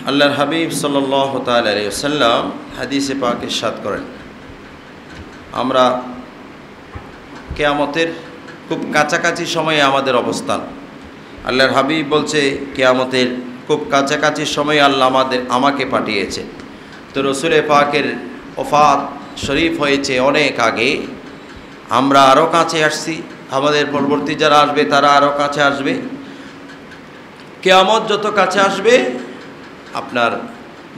আল্লাহর হাবিব সাল্লাল্লাহু তাআলা আলাইহি ওয়াসাল্লাম হাদিসে পাক ইরশাদ করেন, আমরা কিয়ামতের খুব কাছাকাছি সময়ে আমাদের অবস্থান। আল্লাহর হাবিব বলছে কিয়ামতের খুব কাছাকাছি সময়ে আল্লাহ আমাকে পাঠিয়েছে। তো রসুলে পাকের ওফাত শরীফ হয়েছে অনেক আগে, আমরা আরও কাছে আসছি, আমাদের পরবর্তী যারা আসবে তারা আরও কাছে আসবে। কিয়ামত যত কাছে আসবে আপনার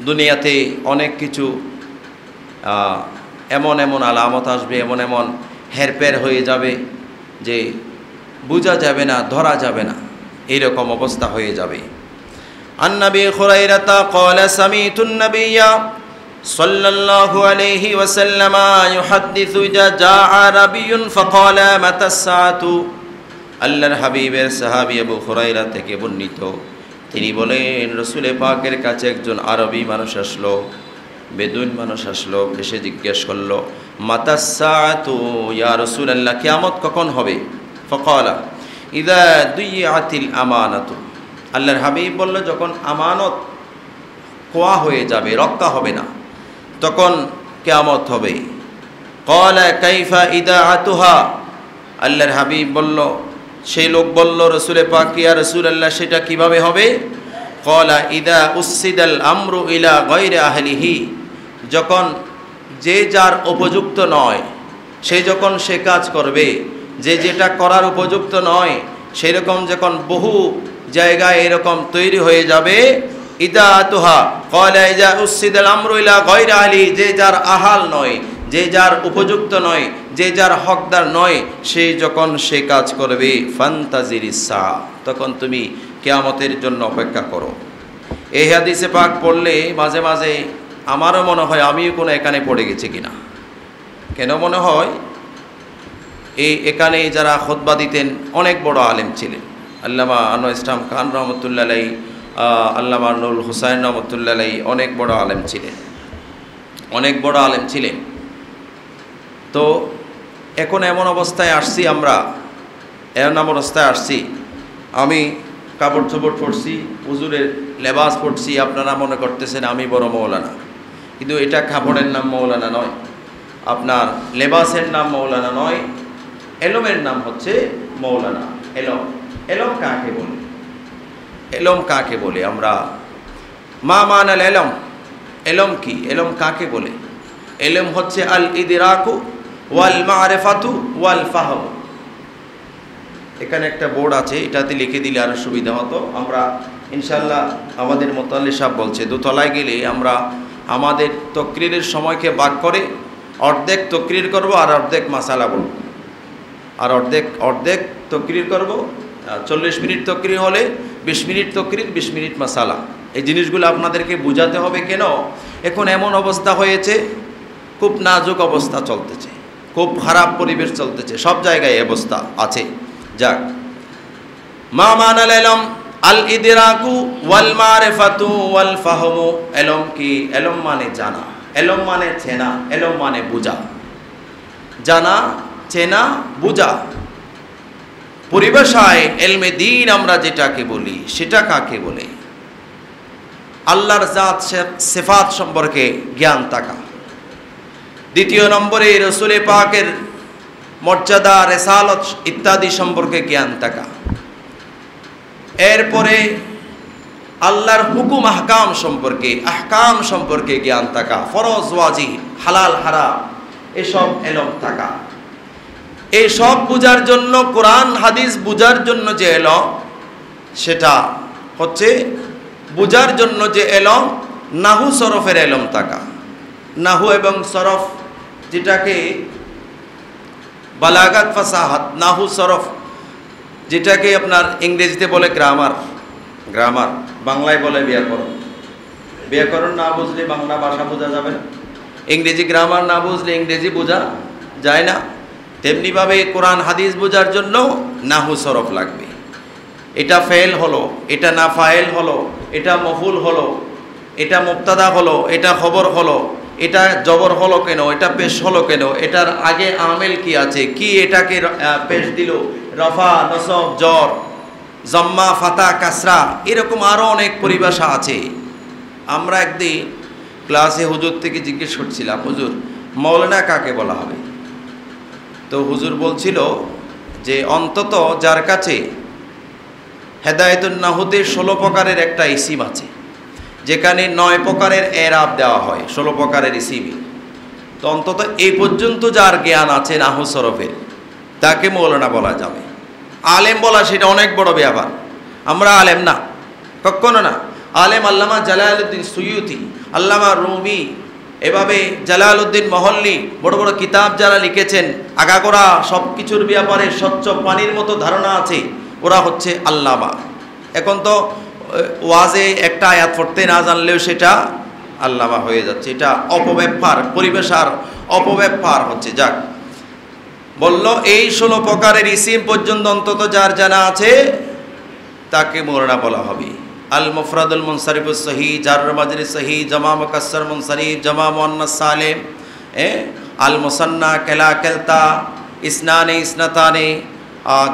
দুনিয়াতে অনেক কিছু এমন এমন আলামত আসবে, এমন এমন হেরফের হয়ে যাবে যে বোঝা যাবে না, ধরা যাবে না, এইরকম অবস্থা হয়ে যাবে। আন নবী খুরাইরাতা ক্বালা সামিতুন নাবিয়্যা সাল্লাল্লাহু আলাইহি ওয়াসাল্লাম ইউহাদ্দিসু জাআ আরাবিয়্যুন ফাকালা মাতাস সাআতু। আল্লাহর হাবিবের সাহাবী আবু খুরাইরা থেকে বর্ণিত, তিনি বলেন রসুলে পাকের কাছে একজন আরবি মানুষ আসলো, বেদুইন মানুষ আসলো, এসে জিজ্ঞেস করলো মাতাস সাআতু ইয়া রাসূলুল্লাহ, কিয়ামত কখন হবে? ফাকালা ইযা দুইয়াতিল আমানাতু। আল্লাহর হাবিব বলল, যখন আমানত খোয়া হয়ে যাবে, রক্ষা হবে না, তখন কিয়ামত হবে। ক্বালা কাইফা ইদাআতুহা। আল্লাহর হাবিব বলল, সেই লোক বলল রসুলে পাক ইয়া রাসূলুল্লাহ, সেটা কিভাবে হবে? ক্বালা ইদা উসসিদাল আমরু ইলা গায়রি আহলিহি। যখন যে যার উপযুক্ত নয় সে যখন সে কাজ করবে, যে যেটা করার উপযুক্ত নয় সেরকম যখন বহু জায়গায় এরকম তৈরি হয়ে যাবে। ইদা আতুহা ক্বালা ইদা উসসিদাল আমরু ইলা গায়রি আহলি, যে যার আহাল নয়, যে যার উপযুক্ত নয়, যে যার হকদার নয়, সে যখন সে কাজ করবে ফান্তাজিরিস সা, তখন তুমি কিয়ামতের জন্য অপেক্ষা করো। এই হাদিসে পাক পড়লে মাঝে মাঝে আমারও মনে হয় আমিও কোনো এখানে পড়ে গেছি কিনা। কেন মনে হয়? এখানে যারা খুতবা দিতেন অনেক বড় আলেম ছিলেন। আল্লামা আনোয়ার ইসলাম খান রহমতুল্লাহ আলাইহি, আল্লামা নুরুল হুসাইন রহমতুল্লাহ আলাইহি অনেক বড় আলেম ছিলেন, অনেক বড় আলেম ছিলেন। তো এখন এমন অবস্থায় আসছি, আমরা এমন অবস্থায় আসছি, আমি কাপড় চোপড় পরছি, হুজুরের লেবাস পরছি, আপনারা মনে করতেছেন আমি বড় মৌলানা, কিন্তু এটা কাপড়ের নাম মৌলানা নয়, আপনার লেবাসের নাম মৌলানা নয়, এলমের নাম হচ্ছে মৌলানা। এলম, এলম কাকে বলে? এলম কাকে বলে? আমরা মা মানাল এলম, এলম কি? এলম কাকে বলে? এলম হচ্ছে আল ইদরাকু ওয়াল মারিফাতু ওয়াল ফাহম। এখানে একটা বোর্ড আছে, এটাতে লিখে দিলে আরো সুবিধা হতো। আমরা ইনশাআল্লাহ আমাদের মোতাল্লি সাহেব বলছে দোতলায় গেলে আমরা আমাদের তকরিরের সময়কে ভাগ করে অর্ধেক তকরির করব আর অর্ধেক মাসালা বলব, আর অর্ধেক তকরির করব। 40 মিনিট তকরির হলে 20 মিনিট তকরির, 20 মিনিট মাসালা। এই জিনিসগুলো আপনাদেরকে বুঝাতে হবে। কেন? এখন এমন অবস্থা হয়েছে, খুব নাজুক অবস্থা চলতেছে, খুব খারাপ পরিবেশ চলতেছে, সব জায়গায় অবস্থা আছে। যাক, মা মানাল ইলম আল ইদরাকু ওয়াল মারিফাতু ওয়াল ফাহমু। ইলম কি? ইলম মানে জানা, ইলম মানে চেনা, ইলম মানে বুঝা। জানা, চেনা, বুঝা। পরিভাষায় ইলমে দ্বীন আমরা যেটাকে বলি সেটা কাকে বলে? আল্লাহর জাত সিফাত সম্পর্কে জ্ঞান থাকা। দ্বিতীয় নম্বরে রসুলে পাকের মর্যাদা, রেসালত ইত্যাদি সম্পর্কে জ্ঞান থাকা। এরপরে আল্লাহর হুকুম আহকাম সম্পর্কে জ্ঞান থাকা, ফরজ ওয়াজিব, হালাল হারাম, এসব এলম থাকা। এই সব বুঝার জন্য, কোরআন হাদিস বুঝার জন্য যে এলম, সেটা হচ্ছে বুঝার জন্য যে এলম, নাহু সরফের এলম থাকা। নাহু এবং সরফ, যেটাকে বালাগাত, ফাসাহাত, নাহু সরফ, যেটাকে আপনার ইংরেজিতে বলে গ্রামার, বাংলায় বলে ব্যাকরণ। ব্যাকরণ না বুঝলে বাংলা ভাষা বোঝা যাবে না, ইংরেজি গ্রামার না বুঝলে ইংরেজি বোঝা যায় না। তেমনিভাবে কোরআন হাদিস বোঝার জন্য নাহু সরফ লাগবে। এটা ফেল হলো, এটা না ফাইল হলো, এটা মফুল হলো, এটা মুবতাদা হলো, এটা খবর হলো, এটা জবর হলো কেন, এটা পেশ হলো কেন, এটার আগে আমেল কি আছে, কি এটাকে পেশ দিল, রফা, নসব, জর, জম্মা, ফাতা, কাসরা, এরকম আরও অনেক পরিভাষা আছে। আমরা একদিন ক্লাসে হুজুর থেকে জিজ্ঞেস করছিলাম, হুজুর মৌলানা কাকে বলা হবে? তো হুজুর বলছিল যে অন্তত যার কাছে হেদায়েতুন নাহুদের 16 প্রকারের একটা ইসিম আছে, যেখানে 9 প্রকারের এরাব দেওয়া হয় 16 প্রকারের ইসিমই, তো অন্তত এই পর্যন্ত যার জ্ঞান আছে নাহু সরফের, তাকে মৌলানা বলা যাবে। আলেম বলা সেটা অনেক বড় ব্যাপার। আমরা আলেম না, কখনো না। আলেম আল্লামা জালালউদ্দিন সুয়ুতি, আল্লামা রুমি, এভাবে জালালউদ্দিন মহল্লি, বড় বড় কিতাব যারা লিখেছেন, আগাগোড়া সব কিছুর ব্যাপারে স্বচ্ছ পানির মতো ধারণা আছে, ওরা হচ্ছে আল্লামা। এখন তো ওয়াজে একটা আয়াত পড়তে না জানলেও সেটা আল্লামা হয়ে যাচ্ছে। এটা অপব্যাপার, পরিবেশার অপব্যাপার হচ্ছে। যাক, বলল এই 16 প্রকারের ইসিম পর্যন্ত অন্তত যার জানা আছে তাকে মৌলানা বলা হবে। আল মুফরাদুল মুনসারিফুস সহি, জারুর মাজরি সহি, জামা মুকাসসার মুনসারিফ, জামা মুআন্নাস সালিম, আল মুসান্না, কেলা কেলতা, ইসনানে ইসনাতানে,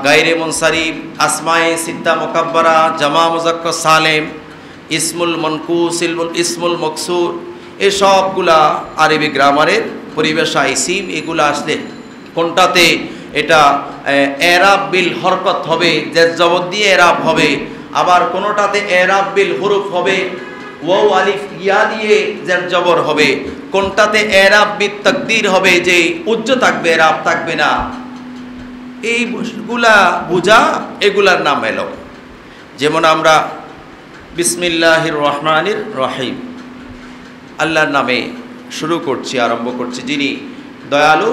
গায়রে মুনসারিফ, আসমায়ে সিত্তা মুকাব্বারা, জামা মুজাক্কার সালেম, ইসমুল মনকুস, ইসমুল মকসুর, এসবগুলা আরবি গ্রামারের পরিবেশা ইসিম। এগুলা আসলে কোনটাতে এটা এরাব বিল হরকত হবে, জের জবর দিয়ে এরাব হবে, আবার কোনোটাতে এরাব বিল হুরুফ হবে, ওয়াও আলিফ ইয়া দিয়ে জের জবর হবে, কোনটাতে এরাব বিল তাকদীর হবে, যে উজ্জ থাকবে এরাব থাকবে না। এইগুলা বুঝা, এগুলার নাম এলো। যেমন আমরা বিসমিল্লাহির রহমানির রহিম, আল্লাহর নামে শুরু করছি, আরম্ভ করছি, যিনি দয়ালু,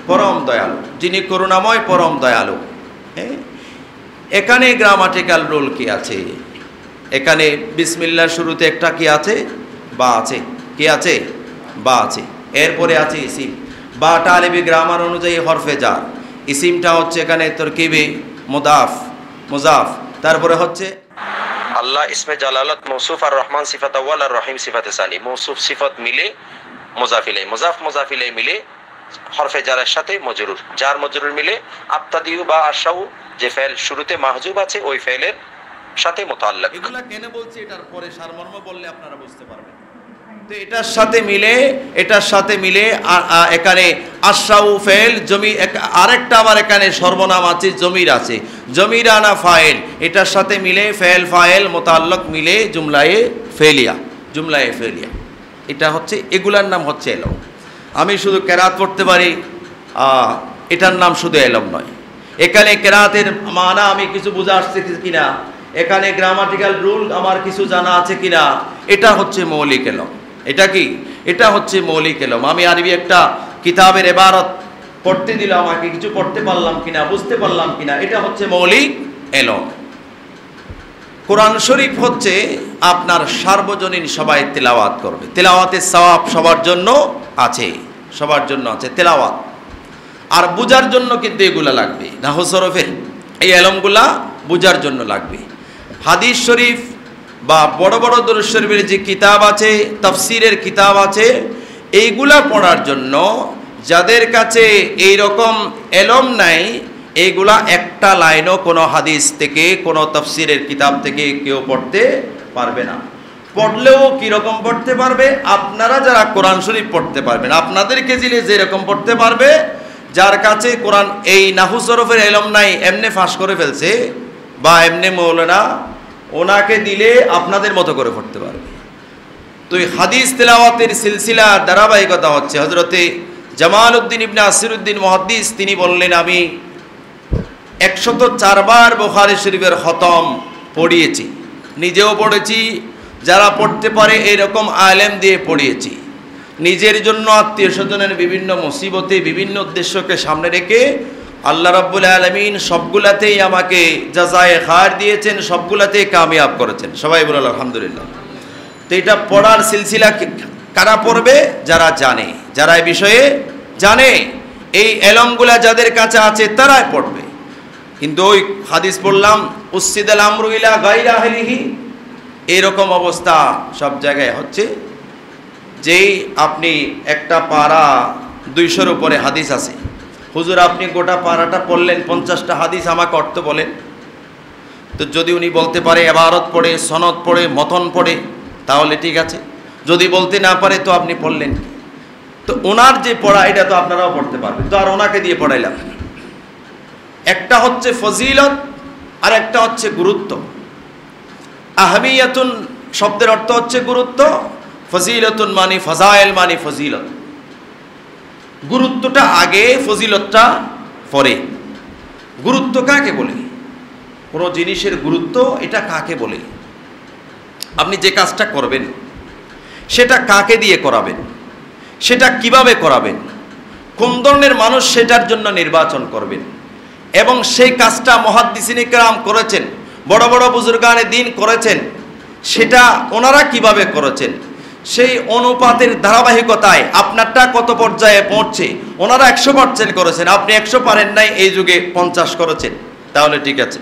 পরম দয়ালু, যিনি করুণাময়, পরম দয়ালু। এখানে গ্রামাটিক্যাল রুল কি আছে? এখানে বিসমিল্লাহর শুরুতে একটা কি আছে? বা আছে। কি আছে? বা আছে। এরপরে আছে ইসিম। বাটা আরবি গ্রামার অনুযায়ী হরফে জার, ইসিমটা হচ্ছে এখানে তরকিবে মুদাফ, মুজাফ। তারপরে হচ্ছে আল্লাহ ইসমে জালালাত মৌসুফ, আর রহমান সিফাত আউয়াল, আর রহিম সিফাতে সানি। মৌসুফ সিফাত মিলে মুজাফ ইলাইহি, মুজাফ মুজাফ ইলাইহি মিলে হরফে জারের সাথে মজরুর, জার মজরুর মিলে আবতাদিউ বা আশাউ, যে ফেল শুরুতে মাহজুব আছে ওই ফেলের সাথে মুতাআল্লিক। এগুলা কেন বলছি এটার পরে সারমর্ম বললে আপনারা বুঝতে পারবেন। তো এটার সাথে মিলে, এটার সাথে মিলে এখানে আশাউ ফেল, জমি, আরেকটা আবার এখানে সর্বনাম আছে, জমির আছে, জমির আনা ফাইল, এটার সাথে মিলে ফেল ফাইল মুতাআল্লিক মিলে জুমলায়ে ফেলিয়া, জুমলায়ে ফেলিয়া। এটা হচ্ছে, এগুলার নাম হচ্ছে এলম। আমি শুধু কেরাত পড়তে পারি, এটার নাম শুধু এলম নয়। এখানে কেরাতের মানা আমি কিছু বুঝে আসছে কিনা, এখানে গ্রামাটিক্যাল রুল আমার কিছু জানা আছে কিনা, এটা হচ্ছে মৌলিক এলম। এটা কি? এটা হচ্ছে মৌলিক এলম। আমি আরবি একটা কিতাবের ইবারত পড়তে দিলাম, আমাকে কিছু পড়তে পারলাম কিনা, বুঝতে পারলাম কিনা, এটা হচ্ছে মৌলিক এলম। কোরআন শরীফ হচ্ছে আপনার সার্বজনীন, সবাই তেলাওয়াত করবে, তেলাওয়াতের সওয়াব সবার জন্য আছে, সবার জন্য আছে তেলাওয়াত। আর বুঝার জন্য কিন্তু এগুলা লাগবে, নাহু সরফের এই এলমগুলা বুঝার জন্য লাগবে। হাদিস শরীফ বা বড় বড় দরুদ শরীফের যে কিতাব আছে, তাফসিরের কিতাব আছে, এইগুলা পড়ার জন্য যাদের কাছে এই রকম এলম নাই, এইগুলা একটা লাইনও কোনো হাদিস থেকে, কোনো তাফসিরের কিতাব থেকে কেউ পড়তে পারবে না। পড়লেও কীরকম পড়তে পারবে? আপনারা যারা কোরআন শরীফ পড়তে পারবেন, আপনাদেরকে দিলে যেরকম পড়তে পারবে, যার কাছে কোরআন এই নাহু সরফের এলম নাই, এমনি ফাঁস করে ফেলছে বা এমনি মৌলানা, ওনাকে দিলে আপনাদের মতো করে পড়তে পারবে। তো এই হাদিস তেলাওয়াতের সিলসিলা ধারাবাহিকতা হচ্ছে। হযরতে জামালউদ্দিন ইবনে আসিরউদ্দিন মুহাদ্দিস তিনি বললেন, আমি 104 বার বুখারী শরীফের খতম পড়িয়েছি, নিজেও পড়েছি, যারা পড়তে পারে এরকম আলেম দিয়ে পড়িয়েছি। নিজের জন্য, আত্মীয় স্বজনের বিভিন্ন মুসিবতে, বিভিন্ন উদ্দেশ্যকে সামনে রেখে আল্লাহ রাব্বুল আলামিন সবগুলাতেই আমাকে জাযায়ে খায়র দিয়েছেন, সবগুলাতেই কামিয়াব করেছেন। সবাই বলুন আলহামদুলিল্লাহ। তো এটা পড়ার সিলসিলা কারা পড়বে? যারা জানে, যারা এই বিষয়ে জানে, এই এলমগুলা যাদের কাছে আছে তারাই পড়বে। কিন্তু ওই হাদিস পড়লাম, উসসিদাল আমরু ইলা গায়রি আহলিহি, এরকম অবস্থা সব জায়গায় হচ্ছে। যেই আপনি একটা পারা 200-র উপরে হাদিস আছে, হুজুর আপনি গোটা পারাটা পড়লেন, 50টা হাদিস আমাকে অর্থ বলেন। তো যদি উনি বলতে পারে ইবারত পড়ে, সনদ পড়ে, মতন পড়ে, তাহলে ঠিক আছে। যদি বলতে না পারে তো আপনি পড়লেন। তো ওনার যে পড়া এটা তো আপনারাও পড়তে পারবেন, তো আর ওনাকে দিয়ে পড়াইলাম। একটা হচ্ছে ফজিলত আর একটা হচ্ছে গুরুত্ব। আহমিয়াতুন শব্দের অর্থ হচ্ছে গুরুত্ব, ফজিলতুন মানে ফজাইল মানে ফজিলত। গুরুত্বটা আগে, ফজিলতটা পরে। গুরুত্ব কাকে বলে? কোনো জিনিসের গুরুত্ব এটা কাকে বলে? আপনি যে কাজটা করবেন সেটা কাকে দিয়ে করাবেন, সেটা কিভাবে করাবেন, কোন ধরনের মানুষ সেটার জন্য নির্বাচন করবেন, এবং সেই কাজটা মুহাদ্দিসিনে কেরাম করেছেন, বড় বড় বুজুর্গানে দ্বীন করেছেন, সেটা ওনারা কিভাবে করেছেন, সেই অনুপাতের ধারাবাহিকতায় আপনারটা কত পর্যায়ে পৌঁছছে। ওনারা 100% করেছেন, আপনি 100 পারেন নাই, এই যুগে 50 করেছেন, তাহলে ঠিক আছে।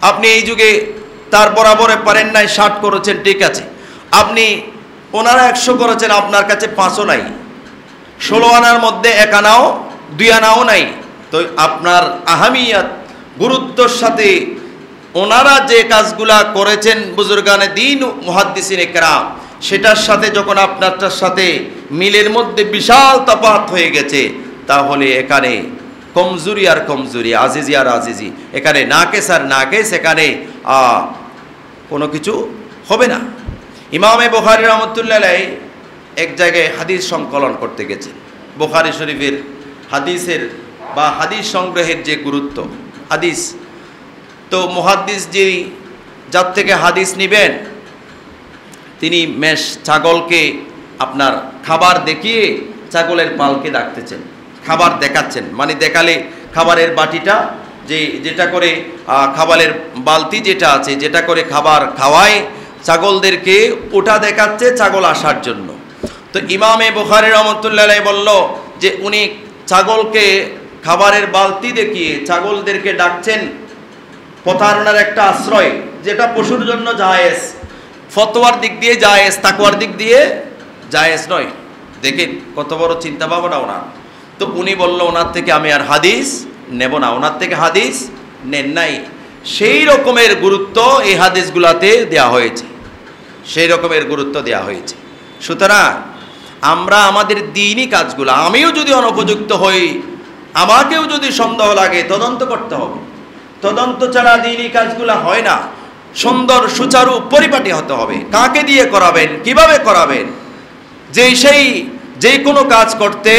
আপনি এই যুগে তার বরাবরে পারেন নাই, 60 করেছেন, ঠিক আছে। আপনি ওনারা 100 করেছেন, আপনার কাছে 5ও নাই, 16 আনার মধ্যে 1 আনাও 2 আনাও নাই, তো আপনার আহমিয়াত গুরুত্বর সাথে ওনারা যে কাজগুলা করেছেন বুজুর্গানে দ্বীন মুহাদ্দিসিনে কেরাম, সেটার সাথে যখন আপনারটার সাথে মিলের মধ্যে বিশাল তফাৎ হয়ে গেছে, তাহলে এখানে কমজোরি আর কমজোরি, আজিজি আর আজিজি, এখানে নাকেস আর নাকেস, এখানে কোনো কিছু হবে না। ইমামে বুখারী রাহমাতুল্লাহ আলাইহি এক জায়গায় হাদিস সংকলন করতে গেছেন। বুখারী শরীফের হাদিসের বা হাদিস সংগ্রহের যে গুরুত্ব, হাদিস তো মুহাদ্দিস যে যার থেকে হাদিস নেবেন তিনি মেষ ছাগলকে আপনার খাবার দেখিয়ে ছাগলের পালকে ডাকতেছেন, খাবার দেখাচ্ছেন, মানে দেখালে খাবারের বাটিটা যেটা করে খাবারের বালতি যেটা আছে, যেটা করে খাবার খাওয়ায় ছাগলদেরকে, ওটা দেখাচ্ছে ছাগল আসার জন্য। তো ইমামে বুখারী রাহমাতুল্লাহ আলাইহি বলল যে উনি ছাগলকে খাবারের বালতি দেখিয়ে ছাগলদেরকে ডাকছেন প্রতারণার একটা আশ্রয়, যেটা পশুর জন্য জায়েজ, ফতোয়ার দিক দিয়ে জায়েজ, তাকওয়ার দিক দিয়ে জায়েজ নয়। দেখেন কত বড় চিন্তা ভাবনা ওনার। তো উনি বলল ওনার থেকে আমি আর হাদিস নেব না, ওনার থেকে হাদিস নেন নাই। সেই রকমের গুরুত্ব এই হাদিসগুলাতে দেয়া হয়েছে, সেই রকমের গুরুত্ব দেয়া হয়েছে। সুতরাং আমরা আমাদের দ্বীনি কাজগুলো, আমিও যদি অনুপযুক্ত হই, আমাকেও যদি সন্দেহ লাগে, তদন্ত করতে হবে। তদন্ত ছাড়া দ্বীনি কাজগুলো হয় না। সুন্দর সুচারু পরিপাটি হতে হবে। কাকে দিয়ে করাবেন, কিভাবে করাবেন, যে কোনো কাজ করতে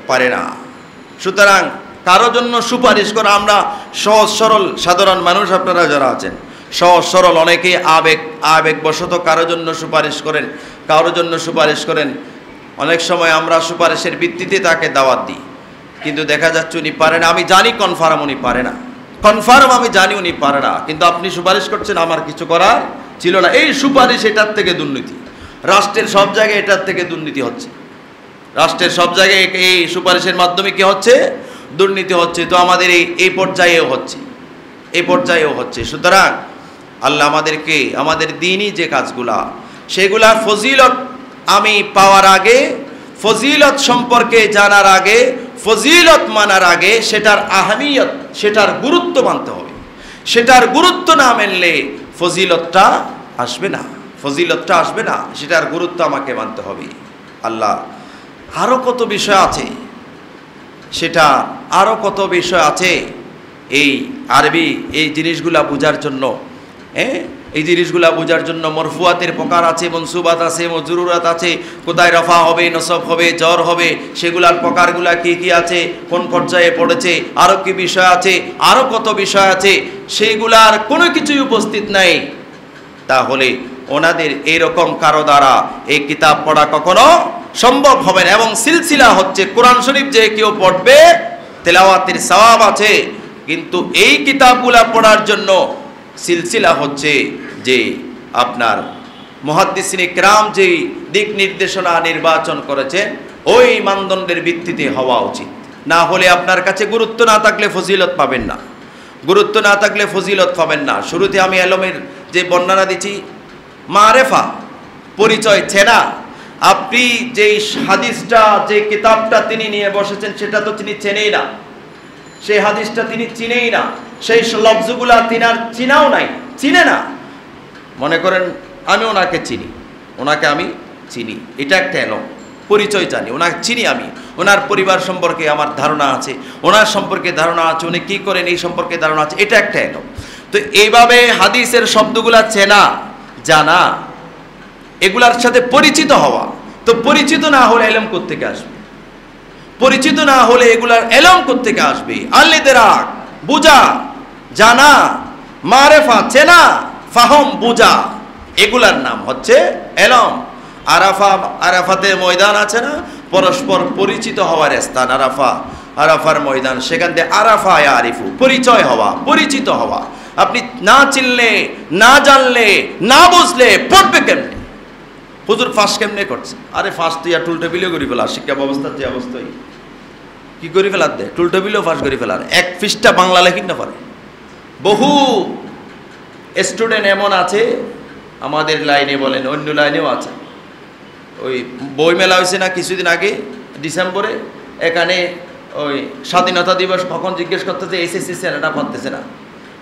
পারে না। সুতরাং কারো জন্য সুপারিশ করা, আমরা সহজ সরল সাধারণ মানুষ, আপনারা যারা আছেন সহজ সরল, অনেকেই আবেগবশত কারো জন্য সুপারিশ করেন, কারোর জন্য সুপারিশ করেন। অনেক সময় আমরা সুপারিশের ভিত্তিতে তাকে দাওয়াত দিই, কিন্তু দেখা যাচ্ছে উনি পারে না। আমি জানি কনফার্ম উনি পারে না, কনফার্ম আমি জানি উনি পারে না, কিন্তু আপনি সুপারিশ করছেন, আমার কিছু করার ছিল না। এই সুপারিশ, এটার থেকে দুর্নীতি। রাষ্ট্রের সব জায়গায় এটার থেকে দুর্নীতি হচ্ছে, রাষ্ট্রের সব জায়গায় এই সুপারিশের মাধ্যমে কি হচ্ছে, দুর্নীতি হচ্ছে। তো আমাদের এই পর্যায়েও হচ্ছে, এই পর্যায়েও হচ্ছে। সুতরাং আল্লাহ আমাদেরকে আমাদের দ্বীনি যে কাজগুলা, সেগুলা ফজিলত আমি পাওয়ার আগে, ফজিলত সম্পর্কে জানার আগে, ফজিলত মানার আগে সেটার আহমিয়ত, সেটার গুরুত্ব মানতে হবে। সেটার গুরুত্ব না মানলে ফজিলতটা আসবে না, ফজিলতটা আসবে না, সেটার গুরুত্ব আমাকে মানতে হবে। আল্লাহ আরও কত বিষয় আছে, সেটা আরও কত বিষয় আছে এই আরবি এই জিনিসগুলা বোঝার জন্য। এই জিনিসগুলা বোঝার জন্য মরফুয়াতের প্রকার আছে, মনসুবাত আছে, মজরুরাত আছে, কোথায় রফা হবে, নসব হবে, জ্বর হবে, সেগুলার প্রকারগুলা কি কি আছে, কোন পর্যায়ে পড়েছে, আরও কি বিষয় আছে, আরও কত বিষয় আছে, সেইগুলার কোনো কিছুই উপস্থিত নাই। তাহলে ওনাদের এইরকম কারো দ্বারা এই কিতাব পড়া কখনো সম্ভব হবে না। এবং সিলসিলা হচ্ছে কোরআন শরীফ যে কেউ পড়বে তেলাওয়াতের সওয়াব আছে, কিন্তু এই কিতাবগুলা পড়ার জন্য সিলসিলা হচ্ছে যে আপনার মুহাদ্দিসিনে কেরাম যেই দিক নির্দেশনা নির্বাচন করেছে ওই মানদণ্ডের ভিত্তিতে হওয়া উচিত। না হলে আপনার কাছে গুরুত্ব না থাকলে ফজিলত পাবেন না, গুরুত্ব না থাকলে ফজিলত পাবেন না। শুরুতে আমি এলমের যে বর্ণনা দিচ্ছি, মারেফা পরিচয় চেনা। আপনি যেই হাদিসটা, যে কিতাবটা তিনি নিয়ে বসেছেন সেটা তো তিনি চেনেই না, সেই হাদিসটা তিনি চিনেই না, সেই লফজগুলা তিনার চিনাও নাই, চিনে না। মনে করেন আমি ওনাকে চিনি, ওনাকে আমি চিনি, এটা একটা এলম, পরিচয় জানি, ওনাকে চিনি আমি, ওনার পরিবার সম্পর্কে আমার ধারণা আছে, ওনার সম্পর্কে ধারণা আছে, উনি কী করেন এই সম্পর্কে ধারণা আছে, এটা একটা এলম। তো এইভাবে হাদিসের শব্দগুলা চেনা, জানা, এগুলার সাথে পরিচিত হওয়া। তো পরিচিত না হলে এলম কোত্থেকে আসবে? পরিচিত না হলে এগুলার এলম কোত্থেকে আসবে? আল্লিদেরাক, বুঝা, জানা, মারেফা, চেনা, ফাহম, বুঝা, এগুলার নাম হচ্ছে এলম। আরাফাতে ময়দান আছে না, পরস্পর পরিচিত হওয়ার স্থান আরাফা, আরাফার ময়দান, সেখান থেকে আরাফা আরিফু, পরিচয় হওয়া, পরিচিত হওয়া। আপনি না চিনলে, না জানলে, না বুঝলে পড়বে কেমনে? হুজুর ফাঁস কেমনে করছে? আরে ফাঁস তুই আর টুলটেবিলও করি ফেলার, শিক্ষা ব্যবস্থার যে অবস্থায় কি করি ফেলার দে, টুলটেবিলও ফাঁস করি ফেলার, এক পৃষ্ঠা বাংলা লেখিন না পারে। বহু স্টুডেন্ট এমন আছে আমাদের লাইনে বলেন, অন্য লাইনেও আছে। ওই বই মেলা হয়েছে না কিছুদিন আগে ডিসেম্বরে, এখানে ওই স্বাধীনতা দিবস কখন জিজ্ঞেস করতেছে, এসএসসি সেনাটা পড়তেছে না,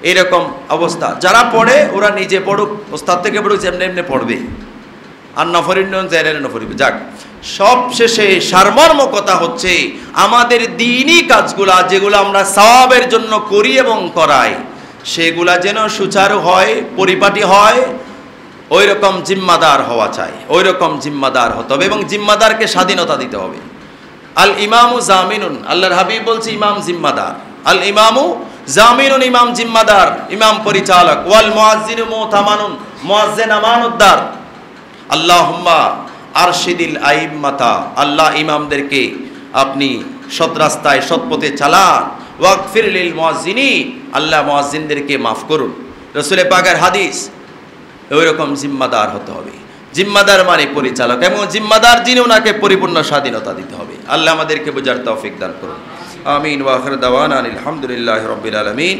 এইরকম অবস্থা। যারা পড়ে ওরা নিজে পড়ুক, ওস্তাদ থেকে পড়ুক, এমনি এমনি পড়বে, আর নফরিন নফরিবে। যাক, সব শেষে সারমর্ম কথা হচ্ছে আমাদের দ্বীনি কাজগুলা যেগুলো আমরা সওয়াবের জন্য করি এবং করাই, সেগুলা যেন সুচারু হয়, পরিপাটি হয়, ওই রকম জিম্মাদার হওয়া চাই, ওই রকম জিম্মাদার হতে হবে এবং জিম্মাদারকে স্বাধীনতা দিতে হবে। আল ইমামু জামিনুন, আল্লাহর হাবিব বলছে ইমাম জিম্মাদার। আল ইমামু জামিনুন, ইমাম জিম্মাদার, ইমাম পরিচালক। ওয়াল মুয়াজ্জিনু মুতামানুন, মুয়াজ্জিন আমানতদার। আল্লাহুম্মা আরশিদিল আইম্মাতা, আল্লাহ ইমামদেরকে আপনি সৎ রাস্তায়, সৎ পথে চালান। ওয়াগফির লিল মুয়াজ্জিনিন, আল্লাহ মুয়াজ্জিনদেরকে মাফ করুন। রাসূল পাকের হাদিস। ওই রকম জিম্মাদার হতে হবে। জিম্মাদার মানে পরিচালক, এবং জিম্মাদার যিনি ওনাকে পরিপূর্ণ স্বাধীনতা দিতে হবে। আল্লাহ আমাদেরকে বোঝার তৌফিক দান করুন। আমিন। ওয়া আখির দাওয়ানা আলহামদুলিল্লাহি রাব্বিল আলামিন।